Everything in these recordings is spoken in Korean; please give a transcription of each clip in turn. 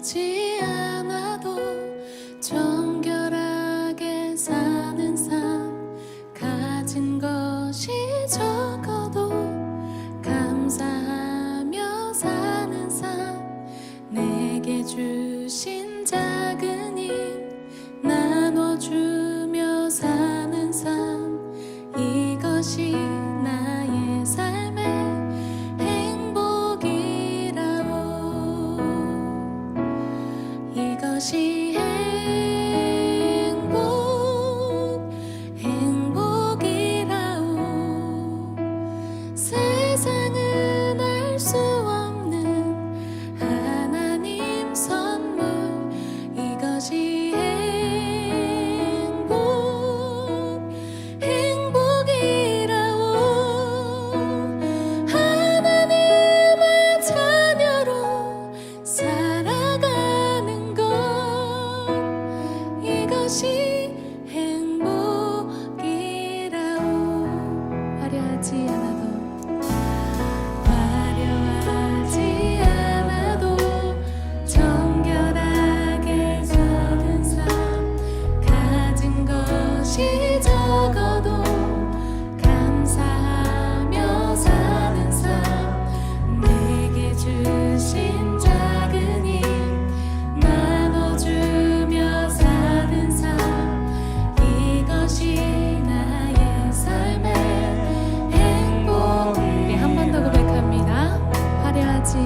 화려하지 않아도 정결하게 사는 삶, 가진 것이 적어도 감사하며 사는 삶, 내게 주신 작은 힘 나눠주며 사는 삶, 이것이 나의 삶의 행복이라오. 이것이 행복이라오. 세상은 알 수 없는 하나님 선물, 이것이 행복이라오. 하나님의 자녀로 살아가는 것, 이것이 행복이라오. 화려하지 않아도 정결하게 사는 삶, 가진 것이 적어도 감사하며 사는 삶, 내게 주신 작은 힘 나눠주며 사는 삶, 이것이 나의 삶의 행복. 우리 한 번 더 고백합니다. 화려하지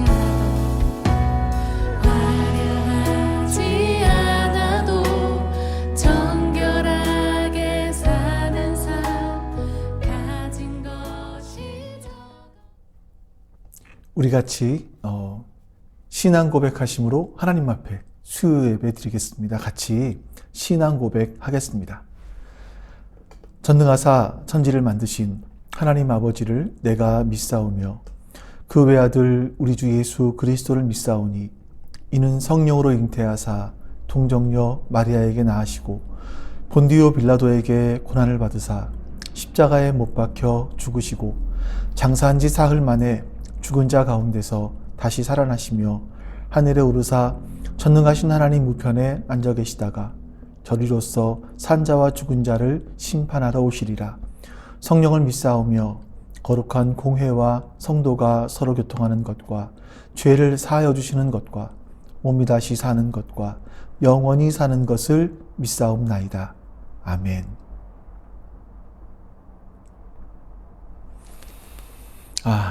않아도 정결하게 사는 삶, 가진 것이 우리 같이 신앙 고백하심으로 하나님 앞에 수요 예배 드리겠습니다. 같이 신앙 고백하겠습니다. 전능하사 천지를 만드신 하나님 아버지를 내가 믿사오며 그 외아들 우리 주 예수 그리스도를 믿사오니 이는 성령으로 잉태하사 동정녀 마리아에게 낳으시고 본디오 빌라도에게 고난을 받으사 십자가에 못 박혀 죽으시고 장사한 지 사흘 만에 죽은 자 가운데서 다시 살아나시며 하늘에 오르사 전능하신 하나님 우편에 앉아 계시다가 저리로서 산자와 죽은 자를 심판하러 오시리라. 성령을 믿사오며 거룩한 공회와 성도가 서로 교통하는 것과 죄를 사하여 주시는 것과 몸이 다시 사는 것과 영원히 사는 것을 믿사옵나이다. 아멘.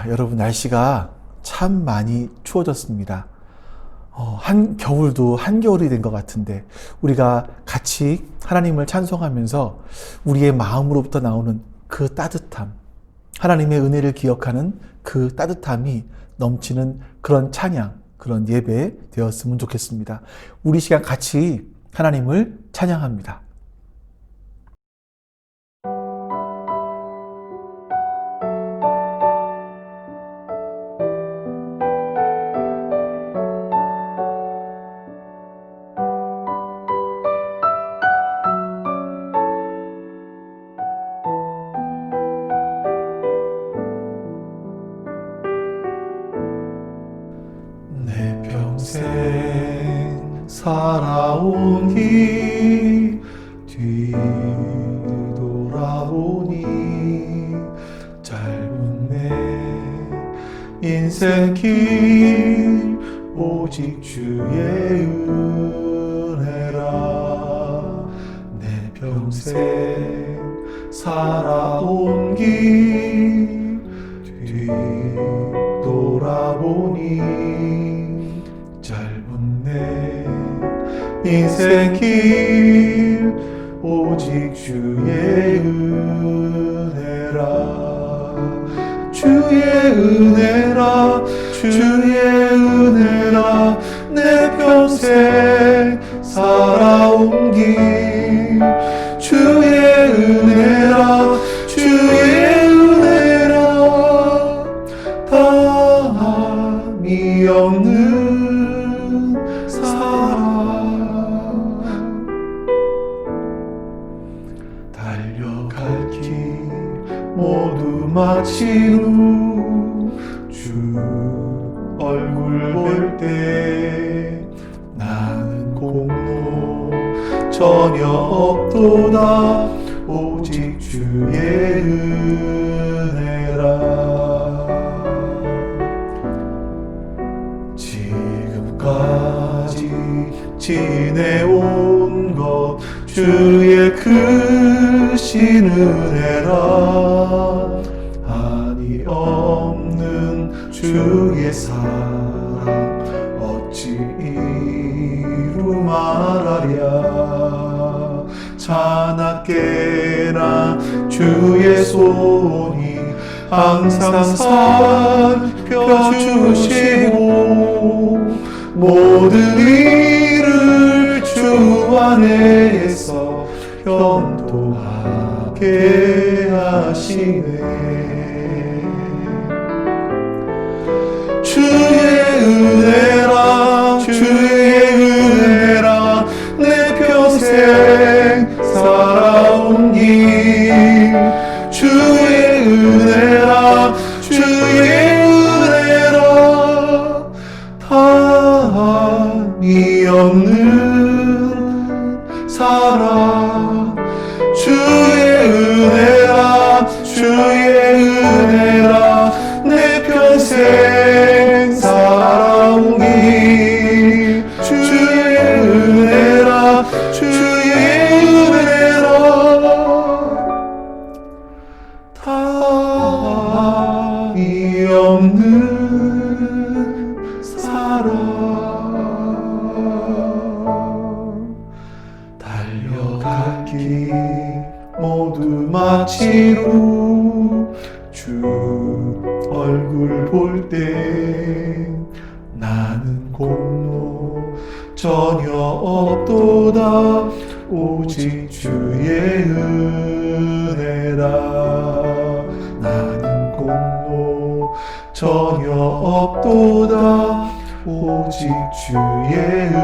여러분, 날씨가 참 많이 추워졌습니다. 겨울도 한겨울이 된 것 같은데, 우리가 같이 하나님을 찬송하면서 우리의 마음으로부터 나오는 그 따뜻함, 하나님의 은혜를 기억하는 그 따뜻함이 넘치는 그런 찬양, 그런 예배 되었으면 좋겠습니다. 우리 시간 같이 하나님을 찬양합니다. 내 평생 살아온 길 뒤돌아보니 짧은 내 인생 길 오직 주의 은혜라. 내 평생 살아온 길 뒤돌아보니 짧은 내 인생 길 오직 주의 은혜라. 주의 은혜라, 주의 은혜라. 내 평생 살아온 길 주의 은혜라, 주의 은혜라. 다함이 없는 사랑, 달려갈 길 모두 마친 후 주 얼굴 볼 때 나는 공로 전혀 없도다 오직 주의 은혜라. 지금까지 지내온 것 주의 크신 은혜라. 한이 없는 주의 사랑 어찌 이루 말하랴. 자나깨나 주의 손이 항상 살펴주시고 모든 일을 주 안에서 현도하게 하시네. 주의 은혜라 주의 은혜라 내 평생 살아온 길. 주의 은혜라 주의 은혜라 한이 없는 사랑. 주의 은혜라 주의 은혜라 내 평생 살아온 길. 주의 은혜라 주의 은혜라 다이 없는 사랑. 달려갈 길 모두 마치고 주 얼굴 볼 때 나는 공로 전혀 없도다 오직 주의 은혜라. 나는 공로 전혀 없도다 오직 주의 은혜라.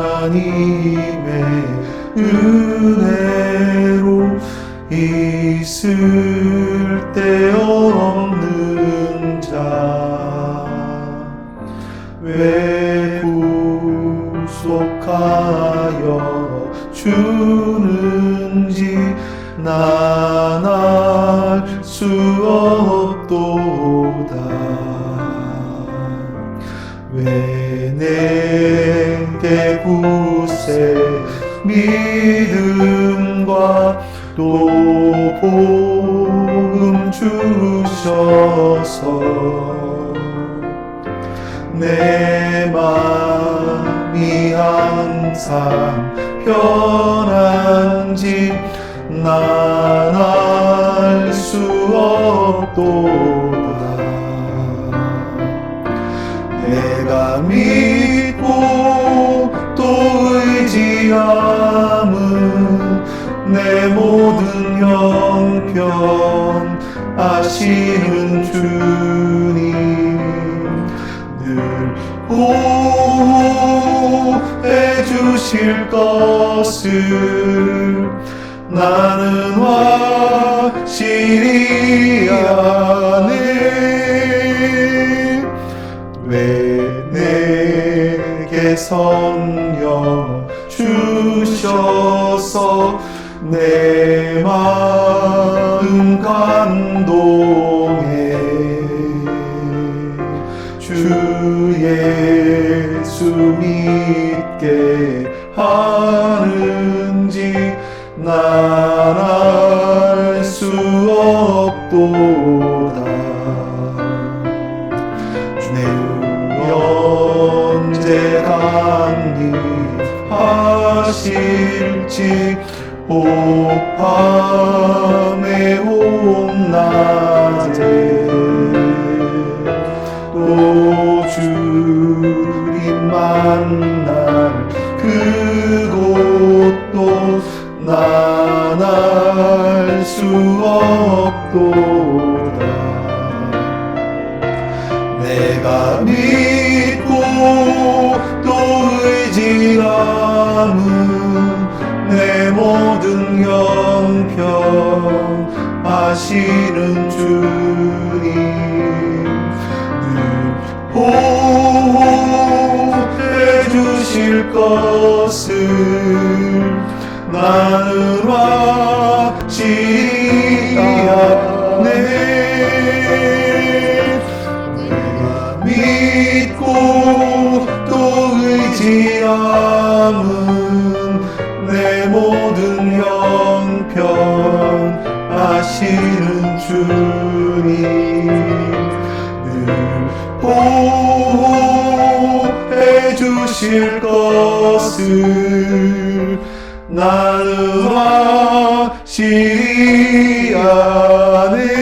하나님의 은혜로 있을 데 없는 자 왜 구속하여 주는지 난 알 수 없도다. 왜 내게 굳세 믿음과 또 복음 주셔서 내 맘이 항상 편한지 난 알 수 없도다. 내가 믿고 또 의지함은 내 모든 형편 아시는 주님 늘 보호해 주실 것을 나는 확실히 아네. 왜 내게 성령 주셔서 내 마음 감동해 주 예수 믿게 하는지 난 알 수 없도다. 내 언제 합리하실지 밤에 온낮에 또 주님 만날 그곳도 난 알 수 없도다. 내가 믿고 또 의지함은 내 모든 형편 아시는 주님 늘 보호해 주실 것을 나는 확실히 아네. 내가 믿고 또 의지함은 내 모든 형편 아시는 주님 늘 보호해 주실 것을 나는 확실히 아네.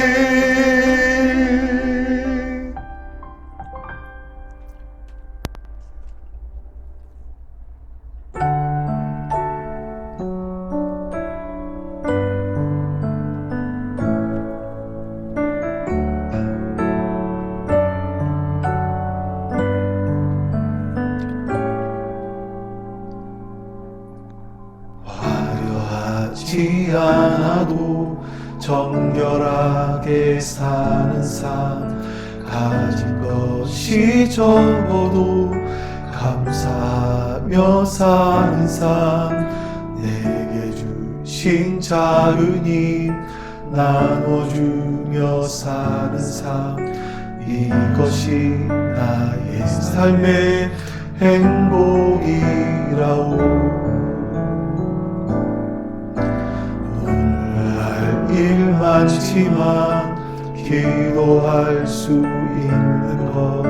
화려하지 않아도 정결하게 사는 삶, 가진 것이 적어도 감사하며 사는 삶, 내게 주신 작은 힘 나눠주며 사는 삶, 이것이 나의 삶의 행복이라오. 일 많지만 기도할 수 있는 것,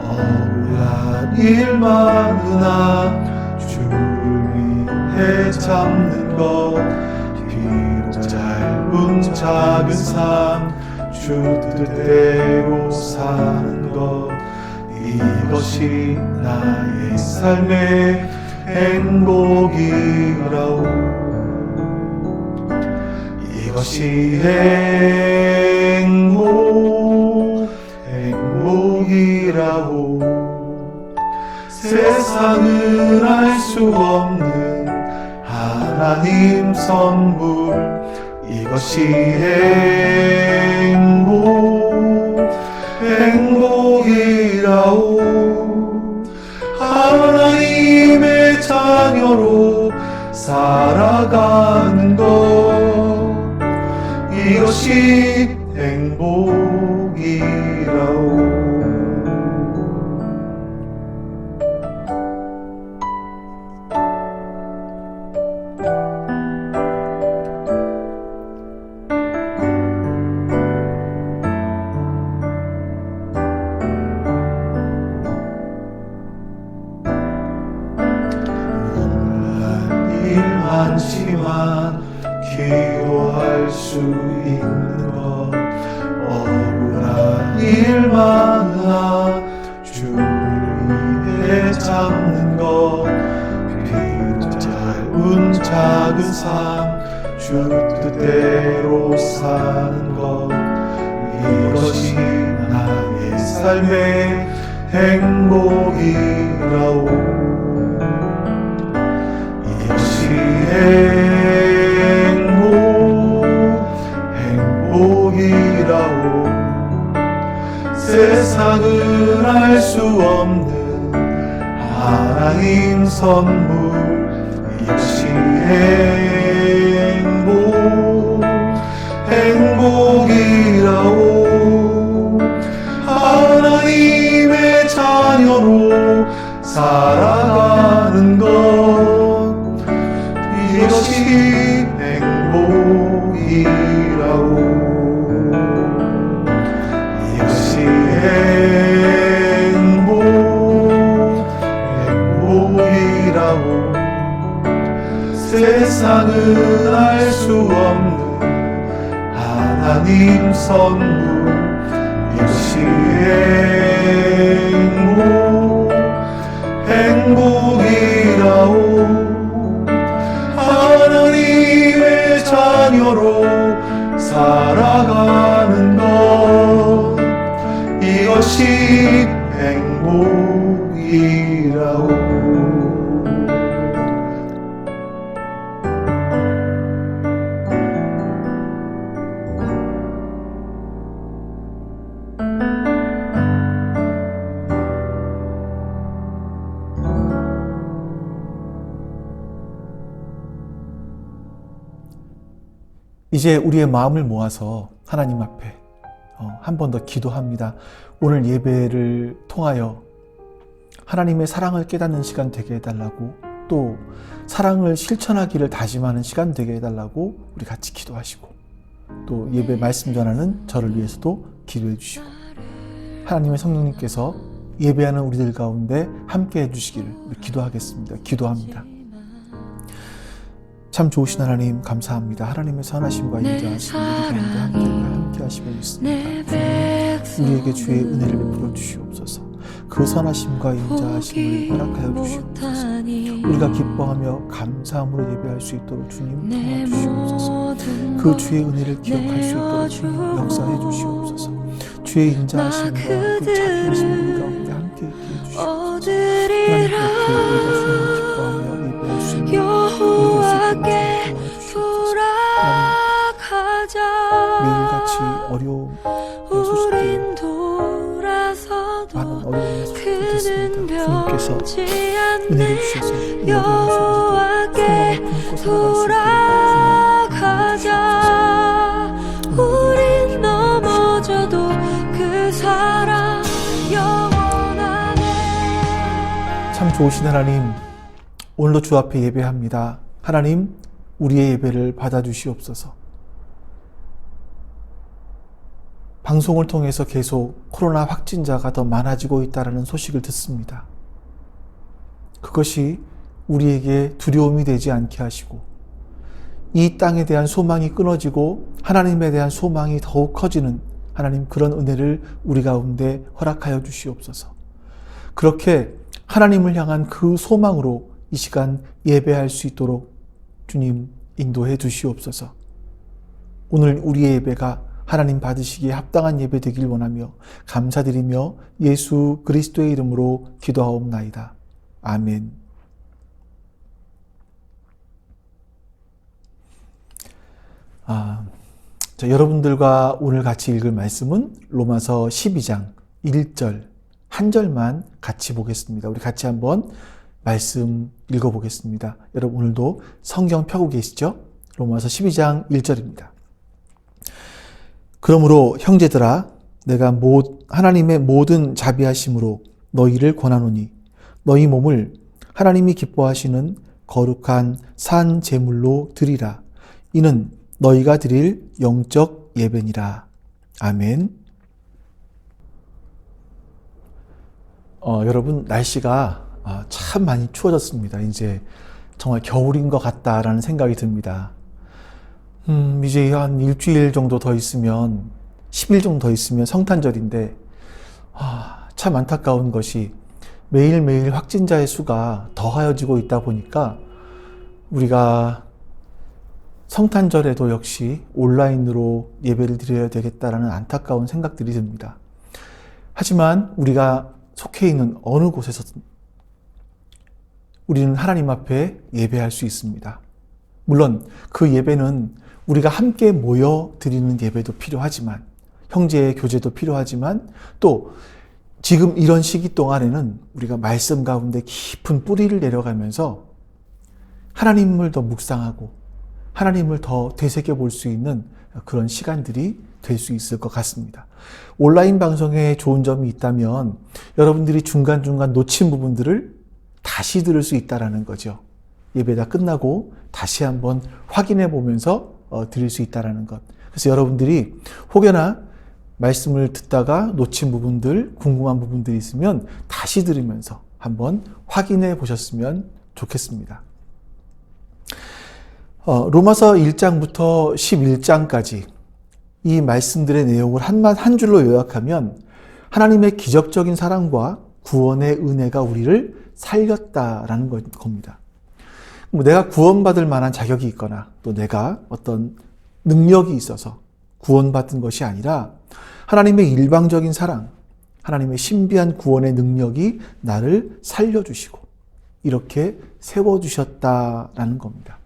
억울한 일 많으나 주를 위해 참는 것, 비록 짧은 작은 삶 주 뜻대로 사는 것, 이것이 나의 삶의 행복이라오. 이것이 행복이라고. 세상은 알 수 없는 하나님 선물, 이것이 행복이라오. 하나님의 자녀로 살아가는 것, 이것이 행복이라오. 일 많지만 기도할 수 있는 것, 억울한 일 많아 주를 위해 참는 것, 비록 짧은 작은 삶 주 뜻대로 사는 것, 이것이 나의 삶의 행복이라오. 이것이 행복이라오. 세상은 알 수 없는 하나님 선물, 이것이 행복이라오. 하나님의 자녀로 살아가는 것, 이것이 행복이라오. 이것이 행복이라오. 세상 표현할 수 없는 하나님 선물, 이것이 행복이라오. 하나님의 자녀로 살아가는 것, 이것이 행복이라오. 이제 우리의 마음을 모아서 하나님 앞에 한 번 더 기도합니다. 오늘 예배를 통하여 하나님의 사랑을 깨닫는 시간 되게 해달라고, 또 사랑을 실천하기를 다짐하는 시간 되게 해달라고 우리 같이 기도하시고, 또 예배 말씀 전하는 저를 위해서도 기도해 주시고, 하나님의 성령님께서 예배하는 우리들 가운데 함께 해주시기를 기도하겠습니다. 기도합니다. 참 좋으신 하나님 감사합니다. 하나님의 선하심과 인자하심 우리 가운데 함께 하시고 있습니다. 우리에게 주의 은혜를 베풀어 주시옵소서. 그 선하심과 인자하심을 허락하여 주시옵소서. 우리가 기뻐하며 감사함으로 예배할 수 있도록 주님 도와주시옵소서. 그 주의 은혜를 기억할 수 있도록 주님 역사해 주시옵소서. 주의 인자하심과 그 자비하심을 우리 가운데 함께 있게 해주시옵소서. 하나님 앞에 우리가 주님을 기뻐하며 예배할 수 있는 여호와께 돌아가자. 매일같이 어려움 소식들, 많은 어려움에서 듣습니다. 주님께서 은혜를 주셔서 이 어려움 속에서도 소망을 품고 살아갈 수 있도록 우린 넘어져도 그 사랑 영원하네. 참 좋으신 하나님, 오늘도 주 앞에 예배합니다. 하나님, 우리의 예배를 받아주시옵소서. 방송을 통해서 계속 코로나 확진자가 더 많아지고 있다는 소식을 듣습니다. 그것이 우리에게 두려움이 되지 않게 하시고, 이 땅에 대한 소망이 끊어지고 하나님에 대한 소망이 더욱 커지는 하나님, 그런 은혜를 우리 가운데 허락하여 주시옵소서. 그렇게 하나님을 향한 그 소망으로 이 시간 예배할 수 있도록 주님 인도해 주시옵소서. 오늘 우리의 예배가 하나님 받으시기에 합당한 예배 되길 원하며 감사드리며 예수 그리스도의 이름으로 기도하옵나이다. 아멘. 여러분들과 오늘 같이 읽을 말씀은 로마서 12장 1절 한 절만 같이 보겠습니다. 우리 같이 한번 말씀 읽어보겠습니다. 여러분 오늘도 성경 펴고 계시죠? 로마서 12장 1절입니다. 그러므로 형제들아, 내가 하나님의 모든 자비하심으로 너희를 권하노니 너희 몸을 하나님이 기뻐하시는 거룩한 산 제물로 드리라. 이는 너희가 드릴 영적 예배니라. 아멘. 여러분, 날씨가 참 많이 추워졌습니다. 이제 정말 겨울인 것 같다라는 생각이 듭니다. 이제 한 일주일 정도 더 있으면, 10일 정도 더 있으면 성탄절인데, 참 안타까운 것이 매일매일 확진자의 수가 더하여지고 있다 보니까 우리가 성탄절에도 역시 온라인으로 예배를 드려야 되겠다라는 안타까운 생각들이 듭니다. 하지만 우리가 속해 있는 어느 곳에서든 우리는 하나님 앞에 예배할 수 있습니다. 물론 그 예배는 우리가 함께 모여 드리는 예배도 필요하지만, 형제의 교제도 필요하지만, 또 지금 이런 시기 동안에는 우리가 말씀 가운데 깊은 뿌리를 내려가면서 하나님을 더 묵상하고 하나님을 더 되새겨 볼 수 있는 그런 시간들이 될 수 있을 것 같습니다. 온라인 방송에 좋은 점이 있다면 여러분들이 중간중간 놓친 부분들을 다시 들을 수 있다는 거죠. 예배 다 끝나고 다시 한번 확인해 보면서 드릴 수 있다는 것. 그래서 여러분들이 혹여나 말씀을 듣다가 놓친 부분들, 궁금한 부분들이 있으면 다시 들으면서 한번 확인해 보셨으면 좋겠습니다. 로마서 1장부터 11장까지 이 말씀들의 내용을 한 줄로 요약하면 하나님의 기적적인 사랑과 구원의 은혜가 우리를 살렸다라는 겁니다. 내가 구원받을 만한 자격이 있거나 또 내가 어떤 능력이 있어서 구원받은 것이 아니라 하나님의 일방적인 사랑, 하나님의 신비한 구원의 능력이 나를 살려주시고 이렇게 세워주셨다라는 겁니다.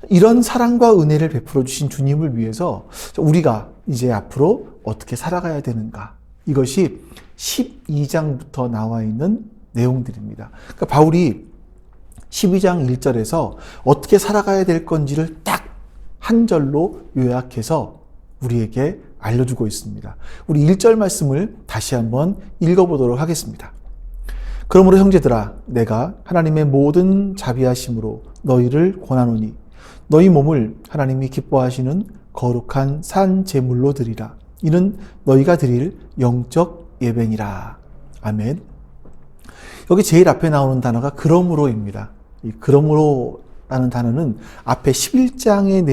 이런 사랑과 은혜를 베풀어 주신 주님을 위해서 우리가 이제 앞으로 어떻게 살아가야 되는가, 이것이 12장부터 나와 있는 내용들입니다. 그러니까 바울이 12장 1절에서 어떻게 살아가야 될 건지를 딱 한 절로 요약해서 우리에게 알려주고 있습니다. 우리 1절 말씀을 다시 한번 읽어보도록 하겠습니다. 그러므로 형제들아, 내가 하나님의 모든 자비하심으로 너희를 권하노니 너희 몸을 하나님이 기뻐하시는 거룩한 산 제물로 드리라. 이는 너희가 드릴 영적 예배니라. 아멘. 여기 제일 앞에 나오는 단어가 그러므로입니다. 이 그러므로라는 단어는 앞에 11장의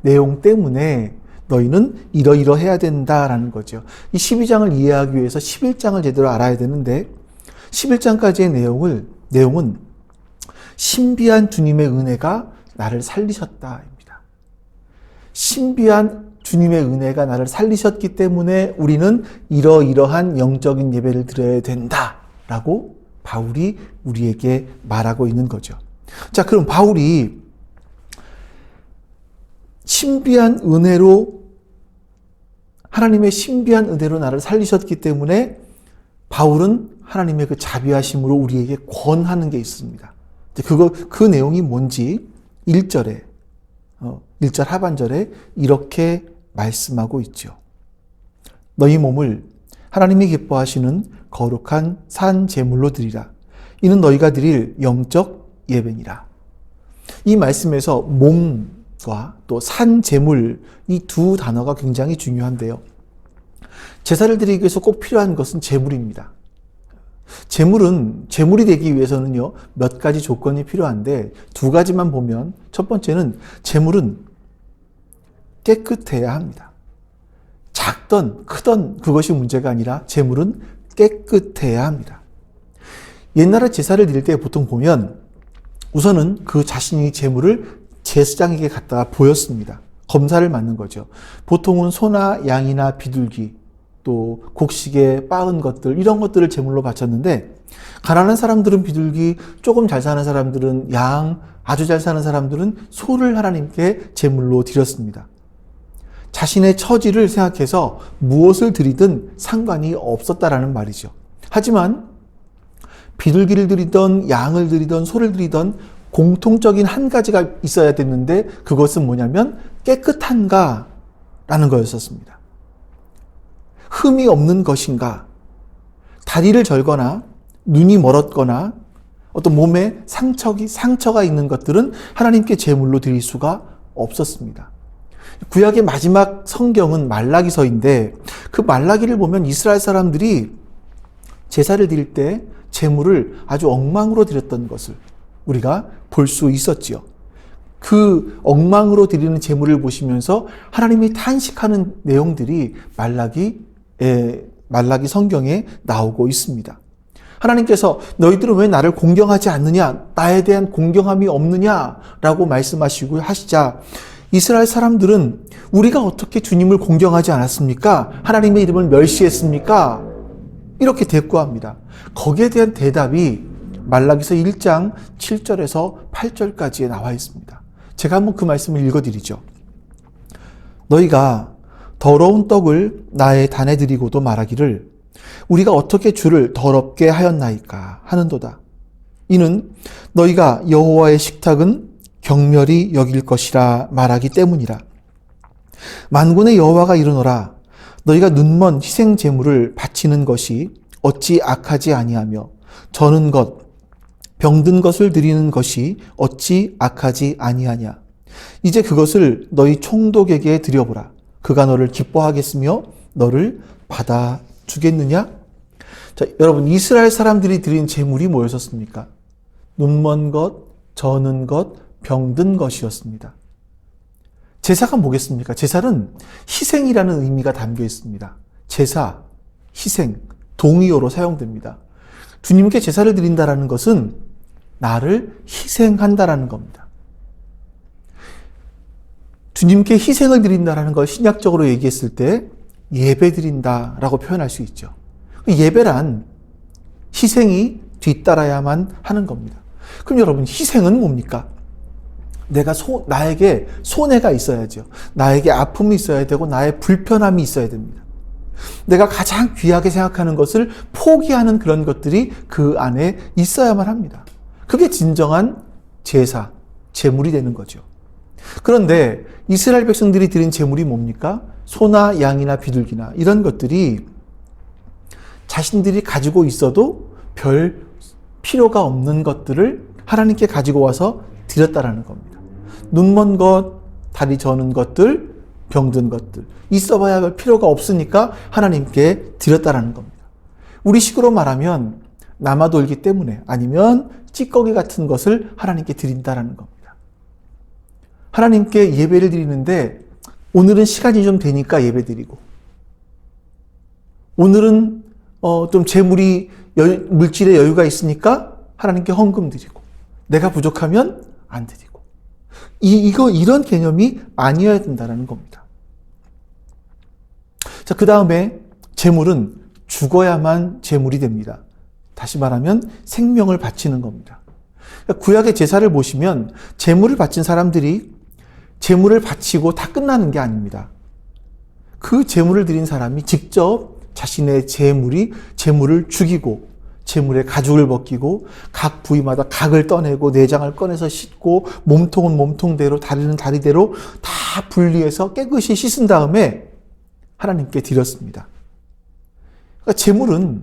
내용 때문에 너희는 이러이러해야 된다라는 거죠. 이 12장을 이해하기 위해서 11장을 제대로 알아야 되는데 11장까지의 내용은 신비한 주님의 은혜가 나를 살리셨다입니다. 신비한 주님의 은혜가 나를 살리셨기 때문에 우리는 이러이러한 영적인 예배를 드려야 된다라고 바울이 우리에게 말하고 있는 거죠. 자, 그럼 바울이 하나님의 신비한 은혜로 나를 살리셨기 때문에 바울은 하나님의 그 자비하심으로 우리에게 권하는 게 있습니다. 그 내용이 뭔지 1절 하반절에 이렇게 말씀하고 있죠. 너희 몸을 하나님이 기뻐하시는 거룩한 산 제물로 드리라. 이는 너희가 드릴 영적 예배니라. 이 말씀에서 몸과 또 산 제물, 이 두 단어가 굉장히 중요한데요. 제사를 드리기 위해서 꼭 필요한 것은 제물입니다. 제물이 되기 위해서는요, 몇 가지 조건이 필요한데 두 가지만 보면, 첫 번째는 제물은 깨끗해야 합니다. 작던 크던 그것이 문제가 아니라 제물은 깨끗해야 합니다. 옛날에 제사를 드릴 때 보통 보면 우선은 그 자신이 제물을 제사장에게 갖다가 보였습니다. 검사를 받는 거죠. 보통은 소나 양이나 비둘기, 또 곡식에 빻은 것들, 이런 것들을 제물로 바쳤는데, 가난한 사람들은 비둘기, 조금 잘 사는 사람들은 양, 아주 잘 사는 사람들은 소를 하나님께 제물로 드렸습니다. 자신의 처지를 생각해서 무엇을 드리든 상관이 없었다라는 말이죠. 하지만 비둘기를 드리던 양을 드리던 소를 드리던 공통적인 한 가지가 있어야 됐는데, 그것은 뭐냐면 깨끗한가라는 거였었습니다. 흠이 없는 것인가, 다리를 절거나 눈이 멀었거나 어떤 몸에 상처가 있는 것들은 하나님께 제물로 드릴 수가 없었습니다. 구약의 마지막 성경은 말라기서인데, 그 말라기를 보면 이스라엘 사람들이 제사를 드릴 때 제물을 아주 엉망으로 드렸던 것을 우리가 볼 수 있었지요. 그 엉망으로 드리는 제물을 보시면서 하나님이 탄식하는 내용들이 말라기 성경에 나오고 있습니다. 하나님께서 너희들은 왜 나를 공경하지 않느냐, 나에 대한 공경함이 없느냐라고 말씀하시고 하시자, 이스라엘 사람들은 우리가 어떻게 주님을 공경하지 않았습니까? 하나님의 이름을 멸시했습니까? 이렇게 대꾸합니다. 거기에 대한 대답이 말라기서 1장 7절에서 8절까지에 나와 있습니다. 제가 한번 그 말씀을 읽어드리죠. 너희가 더러운 떡을 나의 단에 드리고도 말하기를 우리가 어떻게 주를 더럽게 하였나이까 하는도다. 이는 너희가 여호와의 식탁은 경멸히 여길 것이라 말하기 때문이라. 만군의 여호와가 이르노라. 너희가 눈먼 희생 제물을 바치는 것이 어찌 악하지 아니하며 저는 것 병든 것을 드리는 것이 어찌 악하지 아니하냐. 이제 그것을 너희 총독에게 드려보라. 그가 너를 기뻐하겠으며 너를 받아주겠느냐? 자, 여러분, 이스라엘 사람들이 드린 제물이 뭐였었습니까? 눈먼 것, 저는 것, 병든 것이었습니다. 제사가 뭐겠습니까? 제사는 희생이라는 의미가 담겨 있습니다. 제사, 희생, 동의어로 사용됩니다. 주님께 제사를 드린다라는 것은 나를 희생한다라는 겁니다. 주님께 희생을 드린다라는 걸 신약적으로 얘기했을 때 예배 드린다라고 표현할 수 있죠. 예배란 희생이 뒤따라야만 하는 겁니다. 그럼 여러분, 희생은 뭡니까? 나에게 손해가 있어야죠. 나에게 아픔이 있어야 되고 나의 불편함이 있어야 됩니다. 내가 가장 귀하게 생각하는 것을 포기하는 그런 것들이 그 안에 있어야만 합니다. 그게 진정한 제사, 제물이 되는 거죠. 그런데 이스라엘 백성들이 드린 제물이 뭡니까? 소나 양이나 비둘기나 이런 것들이 자신들이 가지고 있어도 별 필요가 없는 것들을 하나님께 가지고 와서 드렸다라는 겁니다. 눈먼 것, 다리 저는 것들, 병든 것들, 있어봐야 할 필요가 없으니까 하나님께 드렸다라는 겁니다. 우리식으로 말하면 남아돌기 때문에, 아니면 찌꺼기 같은 것을 하나님께 드린다라는 겁니다. 하나님께 예배를 드리는데 오늘은 시간이 좀 되니까 예배 드리고, 오늘은 좀 재물이 물질의 여유가 있으니까 하나님께 헌금 드리고, 내가 부족하면 안 드리고, 이런 개념이 아니어야 된다는 겁니다. 자, 그 다음에 재물은 죽어야만 재물이 됩니다. 다시 말하면 생명을 바치는 겁니다. 구약의 제사를 보시면 재물을 바친 사람들이 재물을 바치고 다 끝나는 게 아닙니다. 그 재물을 드린 사람이 직접 자신의 재물을 죽이고, 재물의 가죽을 벗기고, 각 부위마다 각을 떠내고, 내장을 꺼내서 씻고, 몸통은 몸통대로, 다리는 다리대로 다 분리해서 깨끗이 씻은 다음에 하나님께 드렸습니다. 그러니까 재물은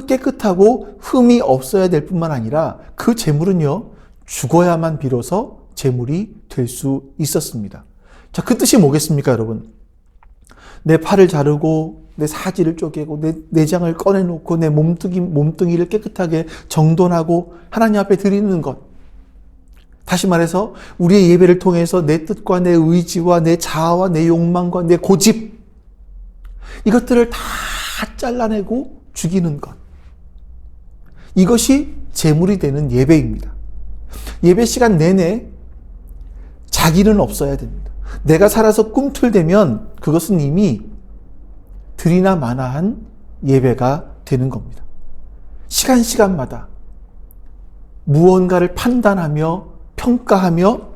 깨끗하고 흠이 없어야 될 뿐만 아니라 그 재물은요, 죽어야만 비로소 재물이 될 수 있었습니다. 자, 그 뜻이 뭐겠습니까, 여러분? 내 팔을 자르고, 내 사지를 쪼개고, 내 내장을 꺼내놓고, 내 몸뚱이를 깨끗하게 정돈하고 하나님 앞에 드리는 것. 다시 말해서 우리의 예배를 통해서 내 뜻과 내 의지와 내 자아와 내 욕망과 내 고집, 이것들을 다 잘라내고 죽이는 것. 이것이 제물이 되는 예배입니다. 예배 시간 내내 자기는 없어야 됩니다. 내가 살아서 꿈틀대면 그것은 이미 들이나 마나한 예배가 되는 겁니다. 시간마다 무언가를 판단하며 평가하며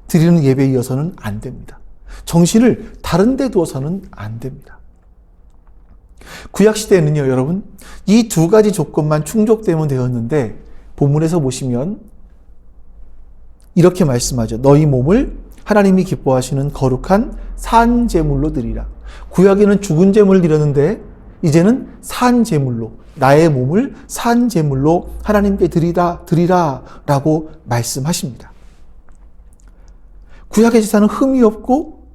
드리는 예배에 이어서는 안 됩니다. 정신을 다른 데 두어서는 안 됩니다. 구약시대에는요, 여러분, 이 두 가지 조건만 충족되면 되었는데, 본문에서 보시면 이렇게 말씀하죠. 너희 몸을 하나님이 기뻐하시는 거룩한 산 제물로 드리라. 구약에는 죽은 제물을 드렸는데 이제는 산 제물로, 나의 몸을 산 제물로 하나님께 드리라라고 말씀하십니다. 구약의 제사는 흠이 없고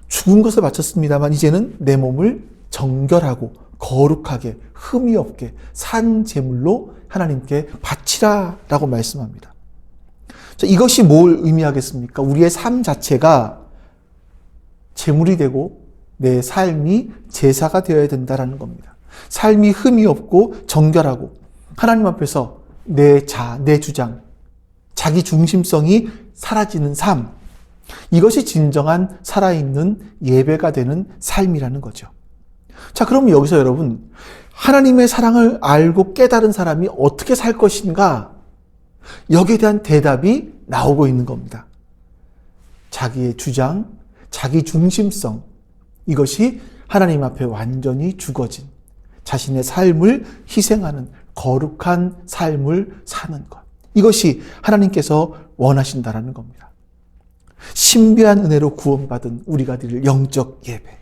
죽은 것을 바쳤습니다만 이제는 내 몸을 정결하고 거룩하게 흠이 없게 산 제물로 하나님께 바치라라고 말씀합니다. 자, 이것이 뭘 의미하겠습니까? 우리의 삶 자체가 제물이 되고 내 삶이 제사가 되어야 된다는 겁니다. 삶이 흠이 없고 정결하고 하나님 앞에서 내 주장, 자기 중심성이 사라지는 삶, 이것이 진정한 살아있는 예배가 되는 삶이라는 거죠. 자, 그럼 여기서 여러분, 하나님의 사랑을 알고 깨달은 사람이 어떻게 살 것인가? 여기에 대한 대답이 나오고 있는 겁니다. 자기의 주장, 자기 중심성, 이것이 하나님 앞에 완전히 죽어진 자신의 삶을 희생하는 거룩한 삶을 사는 것. 이것이 하나님께서 원하신다라는 겁니다. 신비한 은혜로 구원받은 우리가 드릴 영적 예배,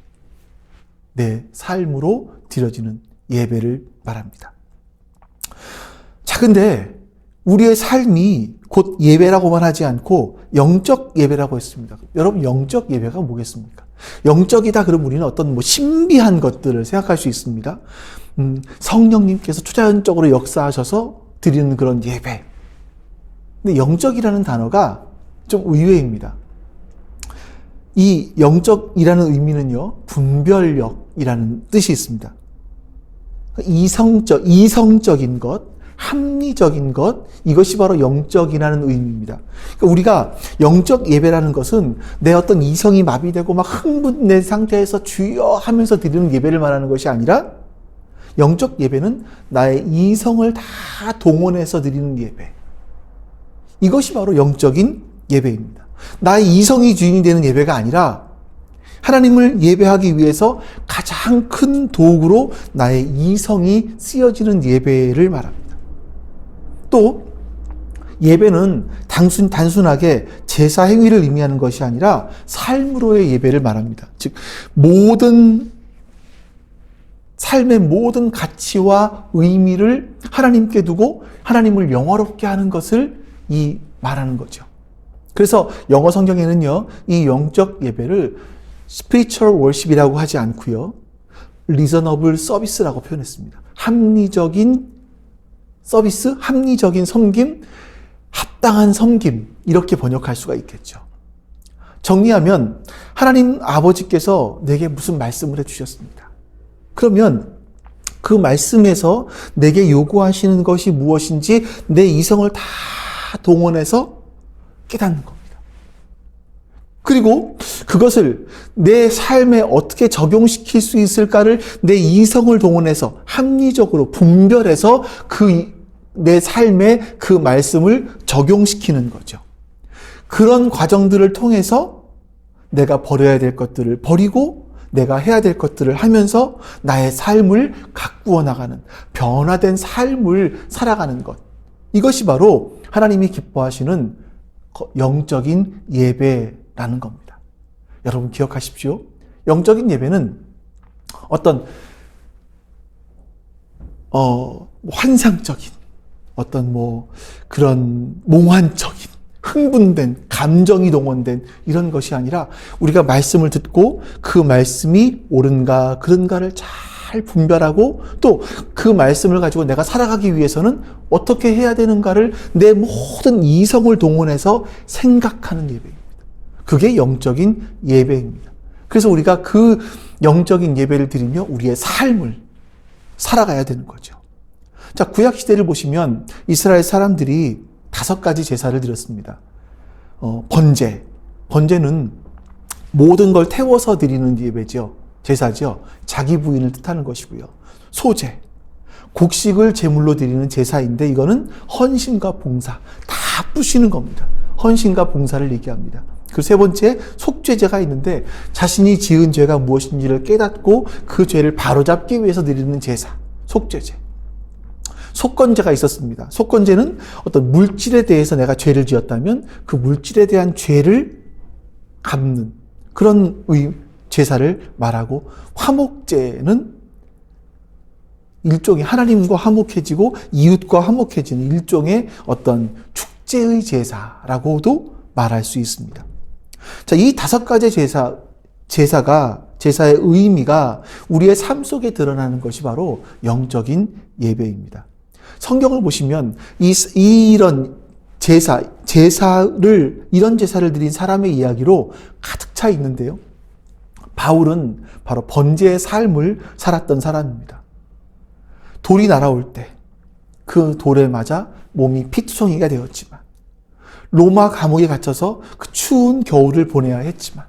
내 삶으로 드려지는 예배를 말합니다. 자, 근데 우리의 삶이 곧 예배라고만 하지 않고 영적 예배라고 했습니다. 여러분, 영적 예배가 뭐겠습니까? 영적이다 그러면 우리는 어떤 신비한 것들을 생각할 수 있습니다. 성령님께서 초자연적으로 역사하셔서 드리는 그런 예배. 근데 영적이라는 단어가 좀 의외입니다. 이 영적이라는 의미는요, 분별력이라는 뜻이 있습니다. 이성적인 것, 합리적인 것, 이것이 바로 영적이라는 의미입니다. 그러니까 우리가 영적 예배라는 것은 내 어떤 이성이 마비되고 막 흥분된 상태에서 주여 하면서 드리는 예배를 말하는 것이 아니라, 영적 예배는 나의 이성을 다 동원해서 드리는 예배. 이것이 바로 영적인 예배입니다. 나의 이성이 주인이 되는 예배가 아니라 하나님을 예배하기 위해서 가장 큰 도구로 나의 이성이 쓰여지는 예배를 말합니다. 또 예배는 단순하게 제사 행위를 의미하는 것이 아니라 삶으로의 예배를 말합니다. 즉 삶의 모든 가치와 의미를 하나님께 두고 하나님을 영화롭게 하는 것을 말하는 거죠. 그래서 영어 성경에는요, 이 영적 예배를 spiritual worship이라고 하지 않고요, reasonable service라고 표현했습니다. 합리적인 서비스, 합리적인 섬김, 합당한 섬김, 이렇게 번역할 수가 있겠죠. 정리하면 하나님 아버지께서 내게 무슨 말씀을 해주셨습니다. 그러면 그 말씀에서 내게 요구하시는 것이 무엇인지 내 이성을 다 동원해서 깨닫는 겁니다. 그리고 그것을 내 삶에 어떻게 적용시킬 수 있을까를 내 이성을 동원해서 합리적으로 분별해서 내 삶에 그 말씀을 적용시키는 거죠. 그런 과정들을 통해서 내가 버려야 될 것들을 버리고 내가 해야 될 것들을 하면서 나의 삶을 가꾸어 나가는, 변화된 삶을 살아가는 것. 이것이 바로 하나님이 기뻐하시는 영적인 예배라는 겁니다. 여러분 기억하십시오. 영적인 예배는 어떤 환상적인, 어떤 그런 몽환적인, 흥분된, 감정이 동원된 이런 것이 아니라 우리가 말씀을 듣고 그 말씀이 옳은가 그른가를 잘 분별하고 또 그 말씀을 가지고 내가 살아가기 위해서는 어떻게 해야 되는가를 내 모든 이성을 동원해서 생각하는 예배입니다. 그게 영적인 예배입니다. 그래서 우리가 그 영적인 예배를 드리며 우리의 삶을 살아가야 되는 거죠. 자, 구약시대를 보시면 이스라엘 사람들이 5가지 제사를 드렸습니다. 번제는 모든 걸 태워서 드리는 예배죠. 제사죠. 자기 부인을 뜻하는 것이고요. 소제, 곡식을 제물로 드리는 제사인데 이거는 헌신과 봉사, 다 부시는 겁니다. 헌신과 봉사를 얘기합니다. 그 3번째, 속죄제가 있는데 자신이 지은 죄가 무엇인지를 깨닫고 그 죄를 바로잡기 위해서 드리는 제사, 속죄제. 속건제가 있었습니다. 속건제는 어떤 물질에 대해서 내가 죄를 지었다면 그 물질에 대한 죄를 갚는 그런 제사를 말하고, 화목제는 일종의 하나님과 화목해지고 이웃과 화목해지는 일종의 어떤 축제의 제사라고도 말할 수 있습니다. 자, 이 5가지 제사의 의미가 우리의 삶 속에 드러나는 것이 바로 영적인 예배입니다. 성경을 보시면 이런 이런 제사를 드린 사람의 이야기로 가득 차 있는데요. 바울은 바로 번제의 삶을 살았던 사람입니다. 돌이 날아올 때 그 돌에 맞아 몸이 피투성이가 되었지만, 로마 감옥에 갇혀서 그 추운 겨울을 보내야 했지만,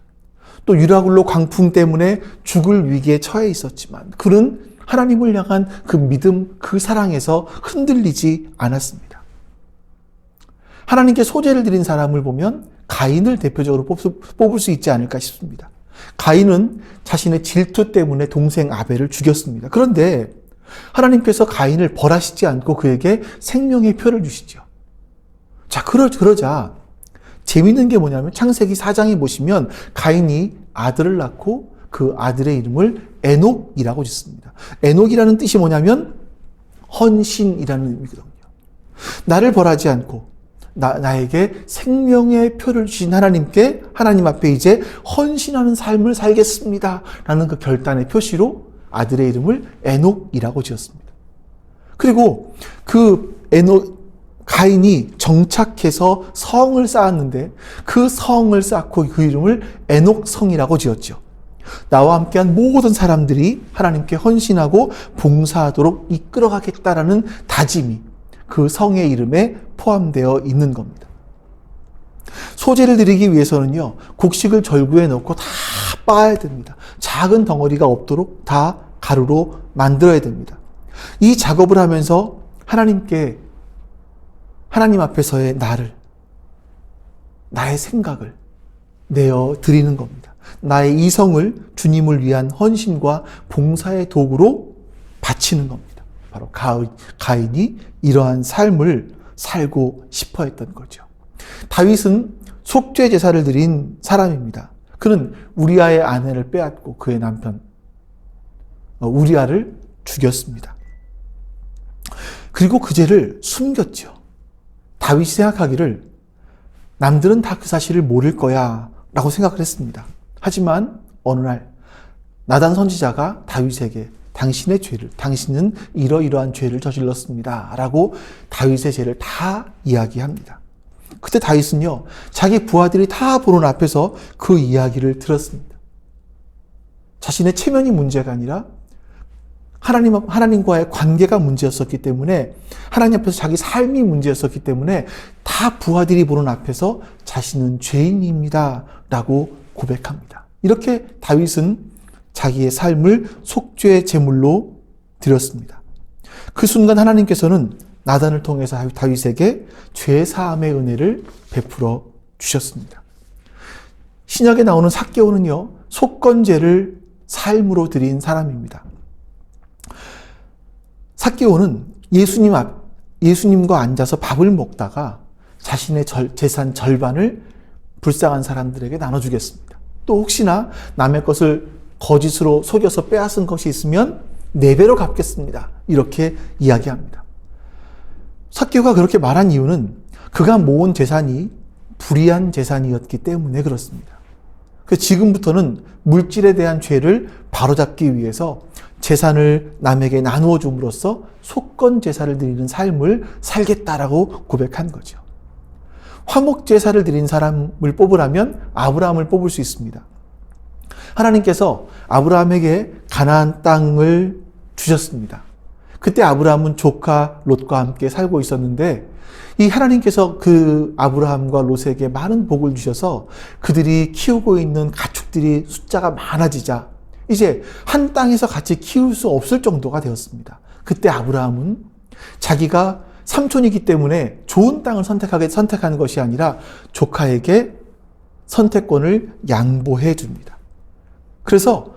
또 유라굴로 광풍 때문에 죽을 위기에 처해 있었지만 그는 하나님을 향한 그 믿음, 그 사랑에서 흔들리지 않았습니다. 하나님께 소제를 드린 사람을 보면 가인을 대표적으로 뽑을 수 있지 않을까 싶습니다. 가인은 자신의 질투 때문에 동생 아벨을 죽였습니다. 그런데 하나님께서 가인을 벌하시지 않고 그에게 생명의 표를 주시죠. 자, 그러자 재미있는 게 뭐냐면 창세기 4장에 보시면 가인이 아들을 낳고 그 아들의 이름을 에녹이라고 짓습니다. 에녹이라는 뜻이 뭐냐면 헌신이라는 의미거든요. 나를 벌하지 않고 나에게 생명의 표를 주신 하나님 앞에 이제 헌신하는 삶을 살겠습니다 라는 그 결단의 표시로 아들의 이름을 에녹이라고 지었습니다. 그리고 그 가인이 정착해서 성을 쌓았는데 그 성을 쌓고 그 이름을 에녹성이라고 지었죠. 나와 함께한 모든 사람들이 하나님께 헌신하고 봉사하도록 이끌어가겠다라는 다짐이 그 성의 이름에 포함되어 있는 겁니다. 소재를 드리기 위해서는요, 곡식을 절구에 넣고 다 빻아야 됩니다. 작은 덩어리가 없도록 다 가루로 만들어야 됩니다. 이 작업을 하면서 하나님 앞에서의 나의 생각을 내어 드리는 겁니다. 나의 이성을 주님을 위한 헌신과 봉사의 도구로 바치는 겁니다. 바로 가인이 이러한 삶을 살고 싶어 했던 거죠. 다윗은 속죄 제사를 드린 사람입니다. 그는 우리아의 아내를 빼앗고 그의 남편 우리아를 죽였습니다. 그리고 그 죄를 숨겼죠. 다윗이 생각하기를 남들은 다 그 사실을 모를 거야 라고 생각을 했습니다. 하지만 어느 날 나단 선지자가 다윗에게 당신은 이러이러한 죄를 저질렀습니다 라고 다윗의 죄를 다 이야기합니다. 그때 다윗은요, 자기 부하들이 다 보는 앞에서 그 이야기를 들었습니다. 자신의 체면이 문제가 아니라 하나님과의 관계가 문제였었기 때문에, 하나님 앞에서 자기 삶이 문제였었기 때문에 다 부하들이 보는 앞에서 자신은 죄인입니다 라고 고백합니다. 이렇게 다윗은 자기의 삶을 속죄 제물로 드렸습니다. 그 순간 하나님께서는 나단을 통해서 다윗에게 죄사함의 은혜를 베풀어 주셨습니다. 신약에 나오는 삭개오는요, 속건제를 삶으로 드린 사람입니다. 삭개오는 예수님과 앉아서 밥을 먹다가 자신의 재산 절반을 불쌍한 사람들에게 나눠주겠습니다. 또 혹시나 남의 것을 거짓으로 속여서 빼앗은 것이 있으면 4배로 갚겠습니다. 이렇게 이야기합니다. 삭개오가 그렇게 말한 이유는 그가 모은 재산이 불의한 재산이었기 때문에 그렇습니다. 지금부터는 물질에 대한 죄를 바로잡기 위해서 재산을 남에게 나누어 줌으로써 속건 제사를 드리는 삶을 살겠다라고 고백한 거죠. 화목 제사를 드린 사람을 뽑으라면 아브라함을 뽑을 수 있습니다. 하나님께서 아브라함에게 가나안 땅을 주셨습니다. 그때 아브라함은 조카 롯과 함께 살고 있었는데, 이 하나님께서 그 아브라함과 롯에게 많은 복을 주셔서 그들이 키우고 있는 가축들이 숫자가 많아지자 이제 한 땅에서 같이 키울 수 없을 정도가 되었습니다. 그때 아브라함은 자기가 삼촌이기 때문에 좋은 땅을 선택한 것이 아니라 조카에게 선택권을 양보해 줍니다. 그래서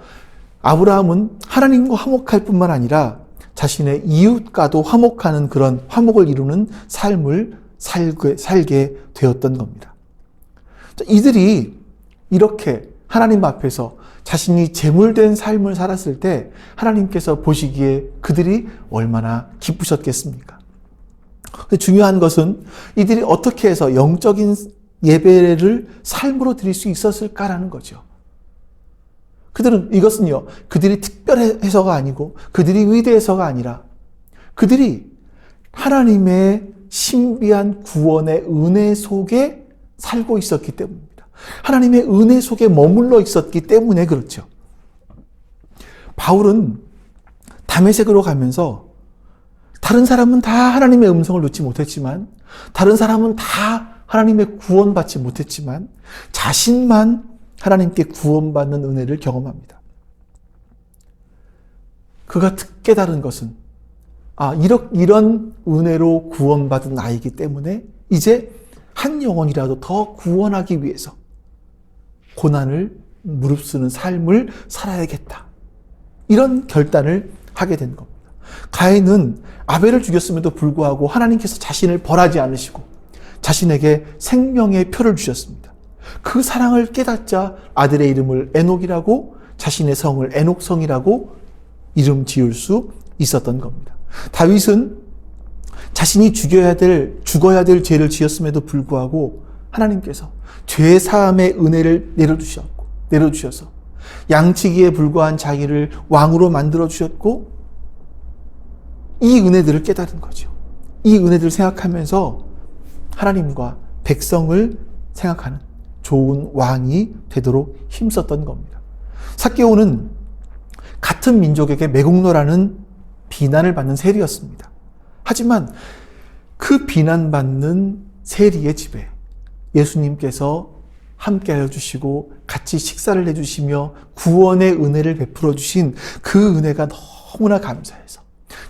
아브라함은 하나님과 화목할 뿐만 아니라 자신의 이웃과도 화목하는 그런 화목을 이루는 삶을 살게 되었던 겁니다. 이들이 이렇게 하나님 앞에서 자신이 제물된 삶을 살았을 때 하나님께서 보시기에 그들이 얼마나 기쁘셨겠습니까? 근데 중요한 것은 이들이 어떻게 해서 영적인 예배를 삶으로 드릴 수 있었을까라는 거죠. 이것은요, 그들이 특별해서가 아니고 그들이 위대해서가 아니라 그들이 하나님의 신비한 구원의 은혜 속에 살고 있었기 때문입니다. 하나님의 은혜 속에 머물러 있었기 때문에 그렇죠. 바울은 다메섹으로 가면서 다른 사람은 다 하나님의 음성을 듣지 못했지만, 다른 사람은 다 하나님의 구원받지 못했지만 자신만 하나님께 구원받는 은혜를 경험합니다. 그가 깨달은 것은 이런 은혜로 구원받은 나이기 때문에 이제 한 영혼이라도 더 구원하기 위해서 고난을 무릅쓰는 삶을 살아야겠다. 이런 결단을 하게 된 겁니다. 가인은 아벨을 죽였음에도 불구하고 하나님께서 자신을 벌하지 않으시고 자신에게 생명의 표를 주셨습니다. 그 사랑을 깨닫자 아들의 이름을 에녹이라고, 자신의 성을 에녹성이라고 이름 지을 수 있었던 겁니다. 다윗은 자신이 죽어야 될 죄를 지었음에도 불구하고 하나님께서 죄 사함의 은혜를 내려주셔서 양치기에 불과한 자기를 왕으로 만들어 주셨고, 이 은혜들을 깨달은 거죠. 이 은혜들을 생각하면서 하나님과 백성을 생각하는 좋은 왕이 되도록 힘썼던 겁니다. 삭개오는 같은 민족에게 매국노라는 비난을 받는 세리였습니다. 하지만 그 비난받는 세리의 집에 예수님께서 함께하여 주시고 같이 식사를 해주시며 구원의 은혜를 베풀어 주신 그 은혜가 너무나 감사해서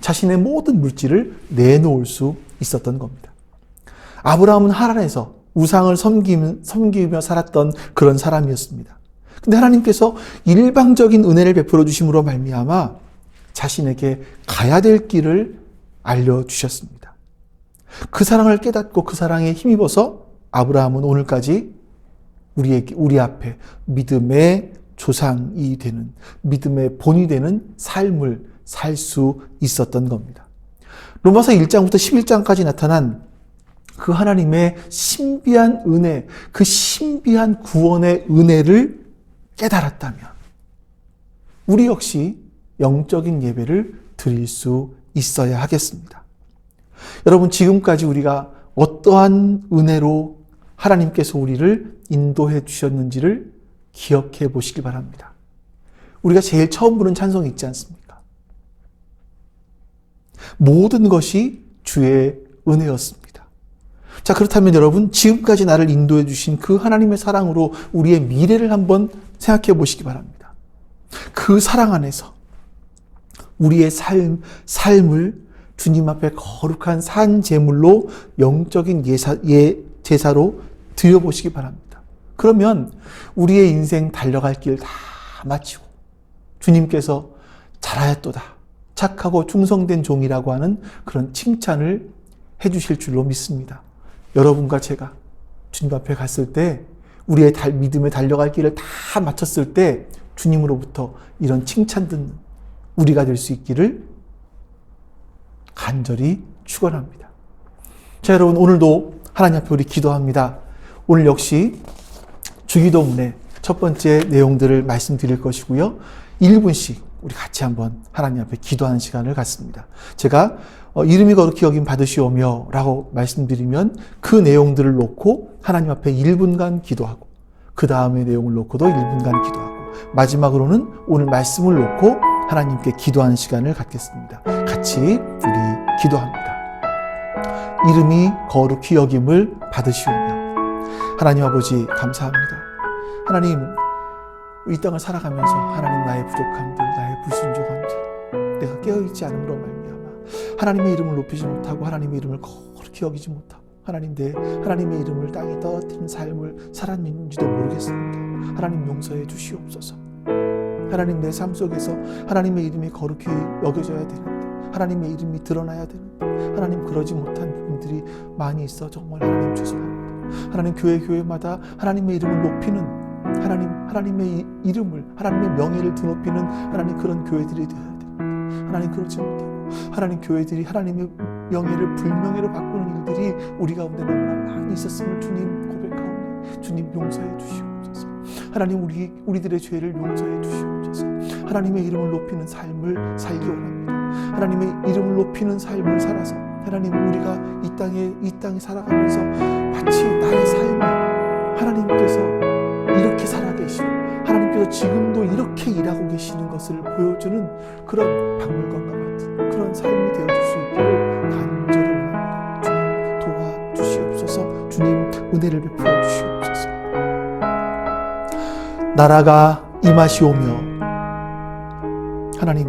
자신의 모든 물질을 내놓을 수 있었던 겁니다. 아브라함은 하란에서 우상을 섬기며 살았던 그런 사람이었습니다. 근데 하나님께서 일방적인 은혜를 베풀어 주심으로 말미암아 자신에게 가야 될 길을 알려주셨습니다. 그 사랑을 깨닫고 그 사랑에 힘입어서 아브라함은 오늘까지 우리 앞에 믿음의 조상이 되는, 믿음의 본이 되는 삶을 살 수 있었던 겁니다. 로마서 1장부터 11장까지 나타난 그 하나님의 신비한 은혜, 그 신비한 구원의 은혜를 깨달았다면 우리 역시 영적인 예배를 드릴 수 있어야 하겠습니다. 여러분, 지금까지 우리가 어떠한 은혜로 하나님께서 우리를 인도해 주셨는지를 기억해 보시기 바랍니다. 우리가 제일 처음 부른 찬송이 있지 않습니까? 모든 것이 주의 은혜였습니다. 자, 그렇다면 여러분, 지금까지 나를 인도해 주신 그 하나님의 사랑으로 우리의 미래를 한번 생각해 보시기 바랍니다. 그 사랑 안에서 우리의 삶을 주님 앞에 거룩한 산 제물로 영적인 제사로 드려보시기 바랍니다. 그러면 우리의 인생 달려갈 길 다 마치고 주님께서 잘하였도다, 착하고 충성된 종이라고 하는 그런 칭찬을 해주실 줄로 믿습니다. 여러분과 제가 주님 앞에 갔을 때 우리의 믿음에 달려갈 길을 다 마쳤을 때 주님으로부터 이런 칭찬 듣는 우리가 될 수 있기를 간절히 축원합니다. 자, 여러분, 오늘도 하나님 앞에 우리 기도합니다. 오늘 역시 주기도문의 첫 번째 내용들을 말씀드릴 것이고요. 1분씩 우리 같이 한번 하나님 앞에 기도하는 시간을 갖습니다. 제가 이름이 거룩히 여김 받으시오며 라고 말씀드리면 그 내용들을 놓고 하나님 앞에 1분간 기도하고 그 다음의 내용을 놓고도 1분간 기도하고 마지막으로는 오늘 말씀을 놓고 하나님께 기도하는 시간을 갖겠습니다. 같이 우리 기도합니다. 이름이 거룩히 여김을 받으시오며. 하나님 아버지, 감사합니다. 하나님, 이 땅을 살아가면서 하나님, 나의 부족함들, 나의 불순종함들, 내가 깨어있지 않음으로 말미암아 하나님의 이름을 높이지 못하고 하나님의 이름을 거룩히 여기지 못하고 하나님의 이름을 땅에 떨어뜨린 삶을 살았는지도 모르겠습니다. 하나님, 용서해 주시옵소서. 하나님, 내 삶 속에서 하나님의 이름이 거룩히 여겨져야 되는데, 하나님의 이름이 드러나야 되는데 하나님, 그러지 못한 부분들이 많이 있어 정말 하나님 죄송합니다. 하나님, 교회마다 하나님의 이름을 높이는 하나님의 이름을, 하나님의 명예를 드높이는 하나님, 그런 교회들이 되어야 됩니다. 하나님, 그렇지 못하고 하나님, 교회들이 하나님의 명예를 불명예로 바꾸는 일들이 우리 가운데 너무나 많이 있었음을 주님 고백하오니 주님, 용서해 주시옵소서. 하나님, 우리들의 죄를 용서해 주시옵소서. 하나님의 이름을 높이는 삶을 살기 원합니다. 하나님의 이름을 높이는 삶을 살아서 하나님, 우리가 이 땅에 살아가면서 마치 나의 삶을 하나님께서 이렇게 살아계시고 하나님께서 지금도 이렇게 일하고 계시는 것을 보여주는 그런 박물관과 같은 그런 삶이 되어줄 수 있기를 간절히 원합니다. 주님, 도와주시옵소서. 주님, 은혜를 베풀어 주시옵소서. 나라가 임하시오며. 하나님,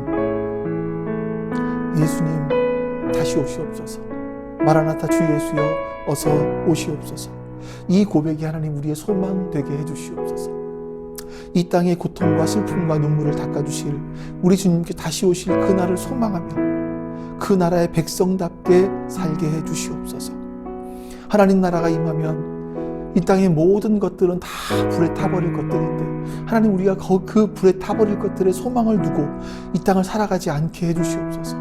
예수님 다시 오시옵소서. 마라나타, 주 예수여 어서 오시옵소서. 이 고백이 하나님 우리의 소망 되게 해주시옵소서. 이 땅의 고통과 슬픔과 눈물을 닦아주실 우리 주님께 다시 오실 그날을 소망하며 그 나라의 백성답게 살게 해주시옵소서. 하나님 나라가 임하면 이 땅의 모든 것들은 다 불에 타버릴 것들인데 하나님, 우리가 그 불에 타버릴 것들의 소망을 두고 이 땅을 살아가지 않게 해주시옵소서.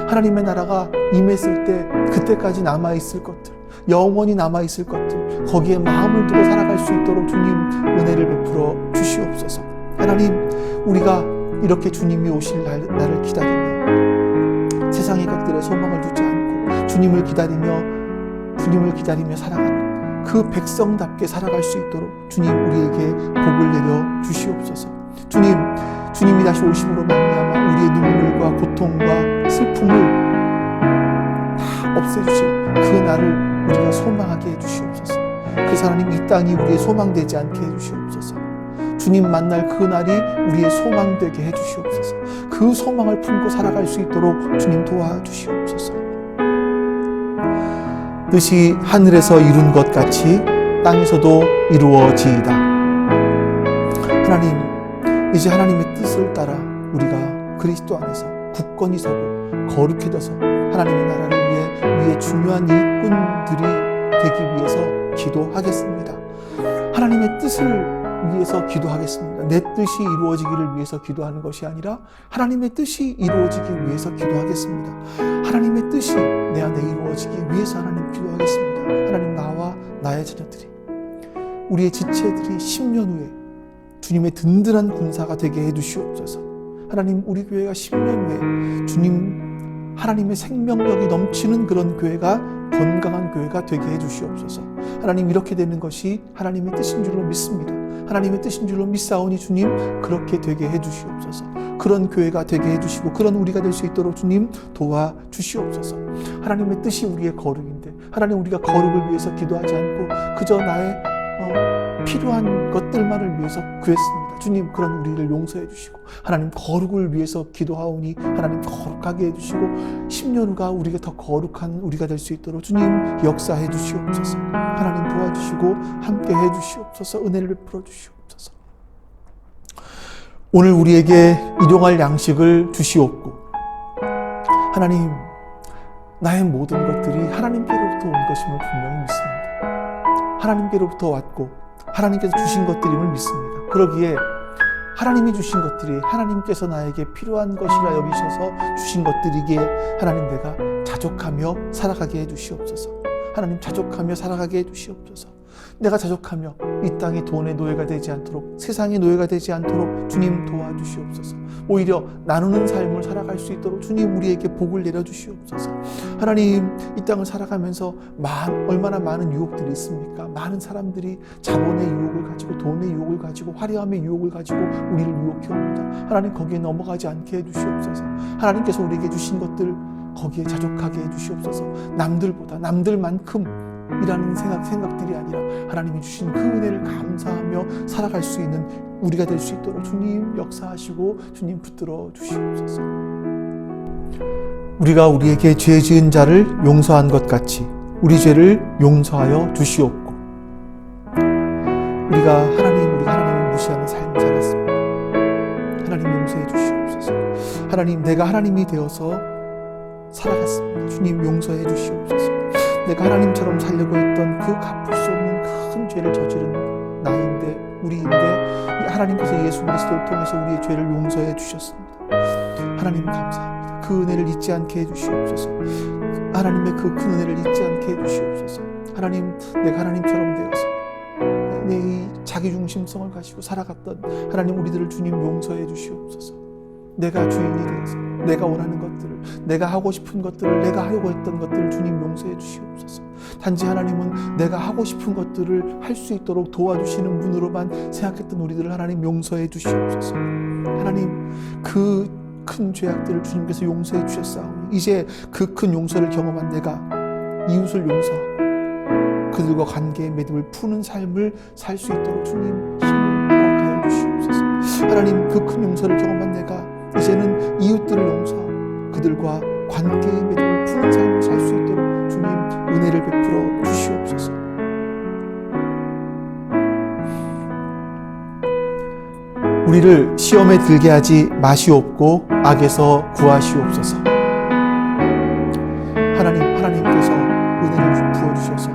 하나님의 나라가 임했을 때 그때까지 남아있을 것들, 영원히 남아있을 것들, 거기에 마음을 두고 살아갈 수 있도록 주님 은혜를 베풀어 주시옵소서. 하나님, 우리가 이렇게 주님이 오실 날을 기다리며 세상의 것들에 소망을 두지 않고 주님을 기다리며 살아가는 그 백성답게 살아갈 수 있도록 주님 우리에게 복을 내려 주시옵소서. 주님이 다시 오심으로 말미암아 우리의 눈물과 고통과 슬픔을 다 없애주실 그 날을 우리가 소망하게 해주시옵소서. 그래서 하나님 이 땅이 우리의 소망되지 않게 해주시옵소서. 주님 만날 그 날이 우리의 소망되게 해주시옵소서. 그 소망을 품고 살아갈 수 있도록 주님 도와주시옵소서. 뜻이 하늘에서 이룬 것 같이 땅에서도 이루어지이다. 하나님, 이제 하나님의 뜻을 따라 우리가 그리스도 안에서 굳건히 서고 거룩해져서 하나님의 나라를 위해 중요한 일꾼들이 되기 위해서 기도하겠습니다. 하나님의 뜻을 위해서 기도하겠습니다. 내 뜻이 이루어지기를 위해서 기도하는 것이 아니라 하나님의 뜻이 이루어지기 위해서 기도하겠습니다. 하나님의 뜻이 내 안에 이루어지기 위해서 하나님 기도하겠습니다. 하나님, 나와 나의 자녀들이, 우리의 지체들이 10년 후에 주님의 든든한 군사가 되게 해주시옵소서. 하나님, 우리 교회가 10년 후에 주님 하나님의 생명력이 넘치는 그런 교회가, 건강한 교회가 되게 해주시옵소서. 하나님, 이렇게 되는 것이 하나님의 뜻인 줄로 믿습니다. 하나님의 뜻인 줄로 믿사오니 주님 그렇게 되게 해주시옵소서. 그런 교회가 되게 해주시고 그런 우리가 될 수 있도록 주님 도와주시옵소서. 하나님의 뜻이 우리의 거룩인데 하나님, 우리가 거룩을 위해서 기도하지 않고 그저 나의 필요한 것들만을 위해서 구했습니다. 주님, 그런 우리를 용서해 주시고 하나님 거룩을 위해서 기도하오니 하나님 거룩하게 해주시고 10년 후가 우리가 더 거룩한 우리가 될 수 있도록 주님 역사해 주시옵소서. 하나님 도와주시고 함께 해 주시옵소서. 은혜를 베풀어 주시옵소서. 오늘 우리에게 일용할 양식을 주시옵고 하나님, 나의 모든 것들이 하나님께로부터 온 것임을 분명히 믿습니다. 하나님께로부터 왔고 하나님께서 주신 것들임을 믿습니다. 그러기에 하나님이 주신 것들이 하나님께서 나에게 필요한 것이라 여기셔서 주신 것들이기에 하나님, 내가 자족하며 살아가게 해주시옵소서. 하나님, 자족하며 살아가게 해주시옵소서. 내가 자족하며 이 땅이 돈의 노예가 되지 않도록, 세상의 노예가 되지 않도록 주님 도와주시옵소서. 오히려 나누는 삶을 살아갈 수 있도록 주님 우리에게 복을 내려주시옵소서. 하나님, 이 땅을 살아가면서 얼마나 많은 유혹들이 있습니까? 많은 사람들이 자본의 유혹을 가지고, 돈의 유혹을 가지고, 화려함의 유혹을 가지고 우리를 유혹해옵니다. 하나님, 거기에 넘어가지 않게 해주시옵소서. 하나님께서 우리에게 주신 것들 거기에 자족하게 해주시옵소서. 남들보다, 남들만큼 이라는 생각들이 아니라 하나님이 주신 그 은혜를 감사하며 살아갈 수 있는 우리가 될 수 있도록 주님 역사하시고 주님 붙들어 주시옵소서. 우리가 우리에게 죄 지은 자를 용서한 것 같이 우리 죄를 용서하여 주시옵고, 우리가 하나님을 무시하는 삶을 살았습니다. 하나님 용서해 주시옵소서. 하나님, 내가 하나님이 되어서 살아갔습니다. 주님 용서해 주시옵소서. 내가 하나님처럼 살려고 했던 그 갚을 수 없는 큰 죄를 저지른 우리인데 하나님께서 예수 그리스도를 통해서 우리의 죄를 용서해 주셨습니다. 하나님 감사합니다. 그 은혜를 잊지 않게 해주시옵소서. 하나님의 그 큰 은혜를 잊지 않게 해주시옵소서. 하나님, 내가 하나님처럼 되어서 내 자기중심성을 가지고 살아갔던 하나님, 우리들을 주님 용서해 주시옵소서. 내가 주인이 되어서 내가 원하는 것들을, 내가 하고 싶은 것들을, 내가 하려고 했던 것들을 주님 용서해 주시옵소서. 단지 하나님은 내가 하고 싶은 것들을 할 수 있도록 도와주시는 분으로만 생각했던 우리들을 하나님 용서해 주시옵소서. 하나님, 그 큰 죄악들을 주님께서 용서해 주셨사오니 이제 그 큰 용서를 경험한 내가 이웃을 용서하고 그들과 관계의 매듭을 푸는 삶을 살 수 있도록 주님 힘을 허락하여 주시옵소서. 하나님, 그 큰 용서를 경험한 내가 이제는 이웃들을 용서하고 그들과 관계의 매듭을 푸는 삶을 살 수 있도록 주님 은혜를 베풀어 주시옵소서. 우리를 시험에 들게 하지 마시옵고 악에서 구하시옵소서. 하나님께서 은혜를 부어주셔서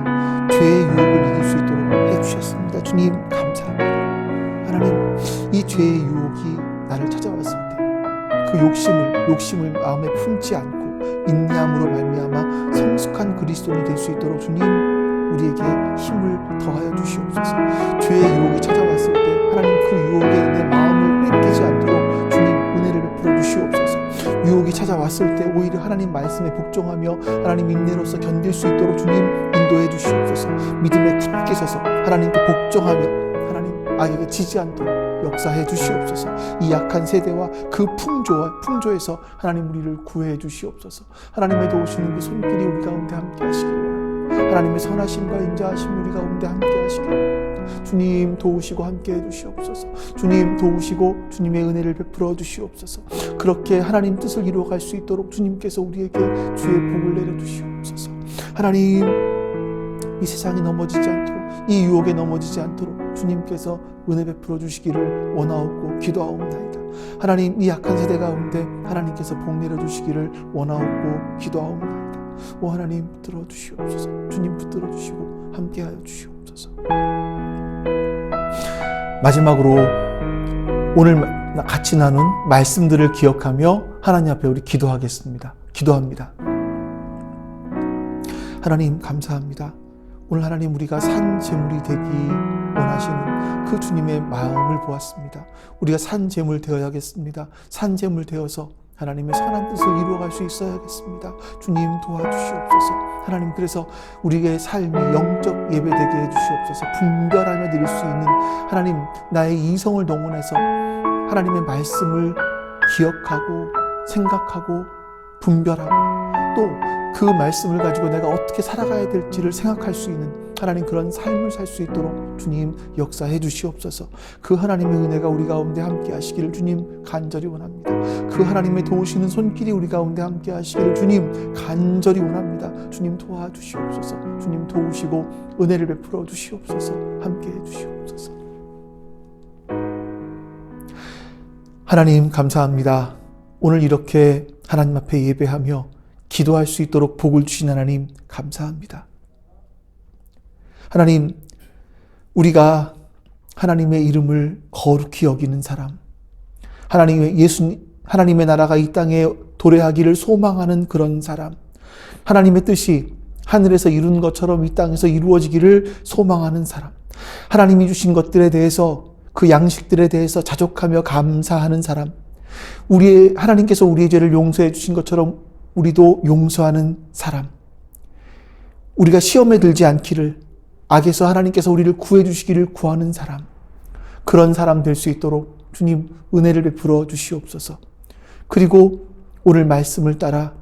죄의 유혹을 이길 수 있도록 해주셨습니다. 주님 감사합니다. 하나님, 이 죄의 유혹이 나를 찾아왔을 때 그 욕심을 마음에 품지 않고 인내함으로 말미암아 성숙한 그리스도인이 될 수 있도록 주님 우리에게 힘을 더하여 주시옵소서. 죄의 유혹이 찾아왔을 때 하나님, 그 유혹에 내 마음을 뺏기지 않도록 주님 은혜를 베풀어 주시옵소서. 유혹이 찾아왔을 때 오히려 하나님 말씀에 복종하며 하나님 인내로서 견딜 수 있도록 주님 인도해 주시옵소서. 믿음에 굳게 서서 하나님께 복종하며 하나님 악에게 지지 않도록 역사해 주시옵소서. 이 약한 세대와 그 풍조에서 하나님 우리를 구해 주시옵소서. 하나님의 도우시는 그 손길이 우리 가운데 함께 하시길 원합니다. 하나님의 선하심과 인자하심 우리 가운데 함께 하시길 원합니다. 주님 도우시고 함께 해주시옵소서. 주님 도우시고 주님의 은혜를 베풀어 주시옵소서. 그렇게 하나님 뜻을 이루어갈 수 있도록 주님께서 우리에게 주의 복을 내려주시옵소서. 하나님 이 세상이 넘어지지 않도록, 이 유혹에 넘어지지 않도록 주님께서 은혜 베풀어 주시기를 원하옵고 기도하옵나이다. 하나님 이 약한 세대 가운데 하나님께서 복 내려주시기를 원하옵고 기도하옵나이다. 오 하나님 붙들어 주시옵소서. 주님 붙들어 주시고 함께하여 주시옵소서. 마지막으로 오늘 같이 나눈 말씀들을 기억하며 하나님 앞에 우리 기도합니다. 하나님 감사합니다. 오늘 하나님 우리가 산 제물이 되기 원하시는 그 주님의 마음을 보았습니다. 우리가 산 제물 되어야겠습니다. 산 제물 되어서 하나님의 선한 뜻을 이루어갈 수 있어야겠습니다. 주님 도와주시옵소서. 하나님 그래서 우리의 삶이 영적 예배되게 해주시옵소서. 분별하며 드릴 수 있는 하나님 나의 이성을 동원해서 하나님의 말씀을 기억하고 생각하고 분별하고 또 그 말씀을 가지고 내가 어떻게 살아가야 될지를 생각할 수 있는 하나님 그런 삶을 살 수 있도록 주님 역사해 주시옵소서. 그 하나님의 은혜가 우리 가운데 함께 하시기를 주님 간절히 원합니다. 그 하나님의 도우시는 손길이 우리 가운데 함께 하시기를 주님 간절히 원합니다. 주님 도와주시옵소서. 주님 도우시고 은혜를 베풀어 주시옵소서. 함께 해 주시옵소서. 하나님 감사합니다. 오늘 이렇게 하나님 앞에 예배하며 기도할 수 있도록 복을 주신 하나님 감사합니다. 하나님 우리가 하나님의 이름을 거룩히 여기는 사람, 하나님의 나라가 이 땅에 도래하기를 소망하는 그런 사람, 하나님의 뜻이 하늘에서 이룬 것처럼 이 땅에서 이루어지기를 소망하는 사람, 하나님이 주신 것들에 대해서 그 양식들에 대해서 자족하며 감사하는 사람, 하나님께서 우리의 죄를 용서해 주신 것처럼 우리도 용서하는 사람, 우리가 시험에 들지 않기를 악에서 하나님께서 우리를 구해 주시기를 구하는 사람, 그런 사람 될 수 있도록 주님 은혜를 베풀어 주시옵소서. 그리고 오늘 말씀을 따라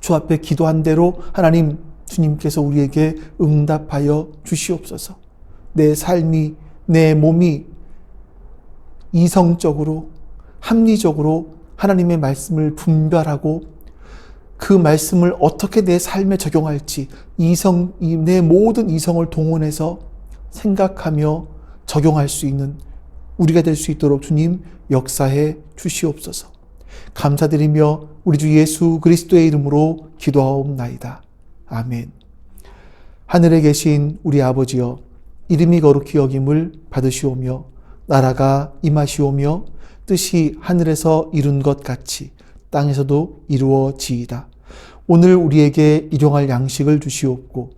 주 앞에 기도한 대로 하나님 주님께서 우리에게 응답하여 주시옵소서. 내 삶이, 내 몸이 이성적으로 합리적으로 하나님의 말씀을 분별하고 그 말씀을 어떻게 내 삶에 적용할지 내 모든 이성을 동원해서 생각하며 적용할 수 있는 우리가 될 수 있도록 주님 역사해 주시옵소서. 감사드리며 우리 주 예수 그리스도의 이름으로 기도하옵나이다. 아멘. 하늘에 계신 우리 아버지여, 이름이 거룩히 여김을 받으시오며 나라가 임하시오며 뜻이 하늘에서 이룬 것 같이 땅에서도 이루어지이다. 오늘 우리에게 일용할 양식을 주시옵고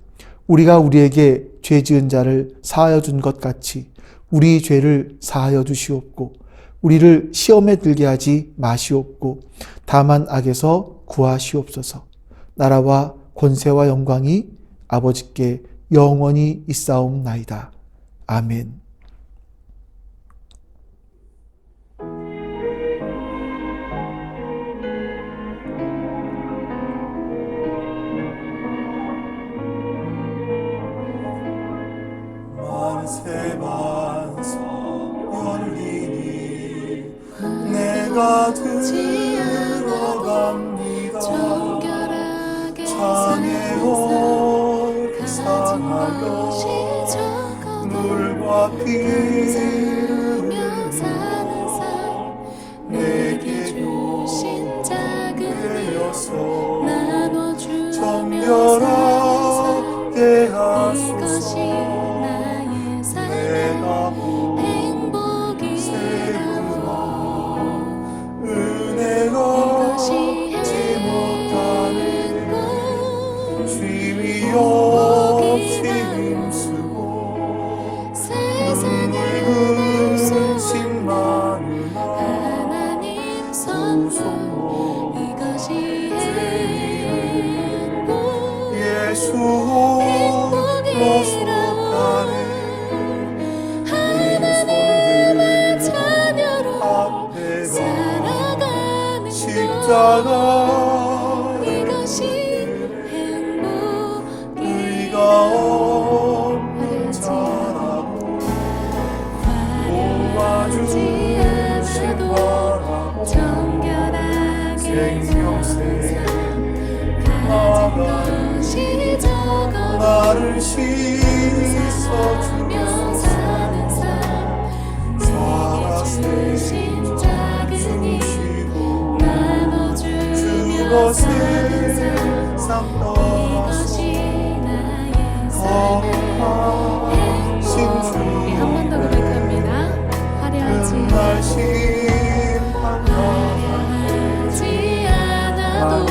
우리가 우리에게 죄 지은 자를 사하여 준 것 같이 우리 죄를 사하여 주시옵고 우리를 시험에 들게 하지 마시옵고 다만 악에서 구하시옵소서. 나라와 권세와 영광이 아버지께 영원히 있사옵나이다. 아멘. 세반석 열리니 내가 들어갑니다. 찬양을 상하여 물과 피를 내게 되어서 정결하게 하소서. 내가 행복이구나. 은혜가 잊지 못하는 쉼이 없이 힘쓰고 눈물 십자가 이것이 행복이 의가 없는 자라고 화려하지 않아도 정결하게 생명새 가진 것이 적어도 나를 씻어주며 사는 삶 살아세 내게 주신 작은 힘 숨쉬고 나눠주며 주가 사는 삶 세상 떠나서 이것이 나의 삶의 거룩하신 행복 주 한 번 더 고백합니다. 화려하지 날 심판하는 화려하지 않아도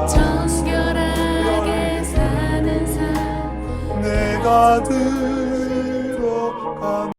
정결하게 사는 삶 내가 들어간